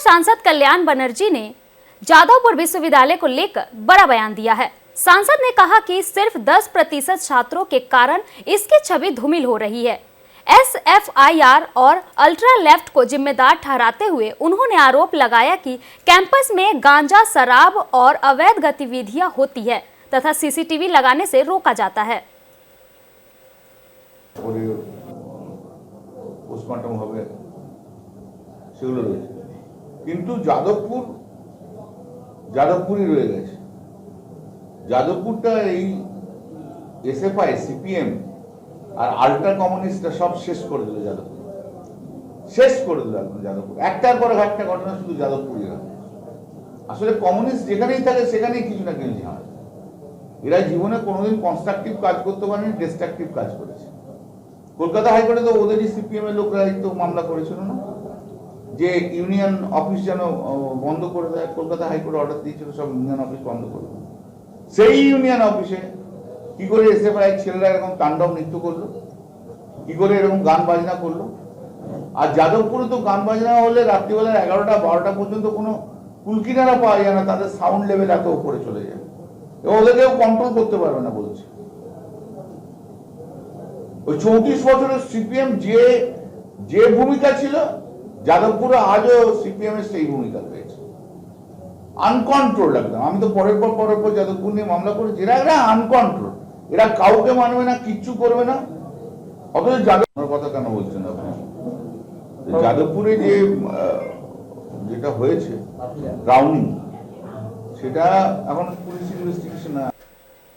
सांसद कल्याण बनर्जी ने जादवपुर विश्वविद्यालय को लेकर बड़ा बयान दिया है। सांसद ने कहा कि सिर्फ 10% छात्रों के कारण इसकी छवि धूमिल हो रही है। SFIR और अल्ट्रा लेफ्ट को जिम्मेदार ठहराते हुए उन्होंने आरोप लगाया कि कैंपस में गांजा, शराब और अवैध गतिविधियां होती है तथा CCTV लगाने से रोका जाता है। पोस्टमार्टम হবে সেগুলো রয়েছে, কিন্তু যাদবপুরই রয়ে গেছে। যাদবপুরটা এই SFI, CPM আর আল্ট্রা কমিউনিস্টরা সব শেষ করে দিল। যাদবপুর শেষ করে দিল একদম। যাদবপুর একটার পর একটা ঘটনা শুধু যাদবপুরই হয়। আসলে কমিউনিস্ট যেখানেই থাকে সেখানেই কিছু না কিছু হয়। এরা জীবনে কোনোদিন কনস্ট্রাকটিভ কাজ করতে পারেনি, ডিস্ট্রাকটিভ কাজ করেছে। কলকাতা হাইকোর্টে তো ওদেরই CPM এর লোকরা তো মামলা করেছিল না, যে ইউনিয়ন অফিস যেন বন্ধ করে দেয়। কলকাতা হাইকোর্ট অর্ডার দিয়েছিল সব ইউনিয়ন অফিস বন্ধ করে দেয়। সেই ইউনিয়ন অফিসে কি করে SFI ছেলেরা এরকম তাণ্ডব নৃত্য করলো, কি করে এরকম গান বাজনা করলো। আর যাদবপুরে তো গান বাজনা হলে রাত্রিবেলা 11টা 12টা পর্যন্ত কোনো কুলকিনারা পাওয়া যায় না, তাদের সাউন্ড লেভেল এত উপরে চলে যায় এবং ওদেরকেও কন্ট্রোল করতে পারবে না বলছে। ওই 34 বছরের CPM যে ভূমিকা ছিল, যাদবপুরে আজও CPM এর সেই ভূমিকা রয়েছে। আনকন্ট্রোল একদম। আমি তো পরের পর যাদবপুর নিয়ে মামলা করেছি। এরা আনকন্ট্রোল, এরা কাউকে মানবে না, কিচ্ছু করবে না। অথচ যাদবপুরের কথা কেন বলছেন আপনি? যাদবপুরে যেটা হয়েছে রাউন্ডিং, সেটা এখন পুলিশ ইনভেস্টিগেশন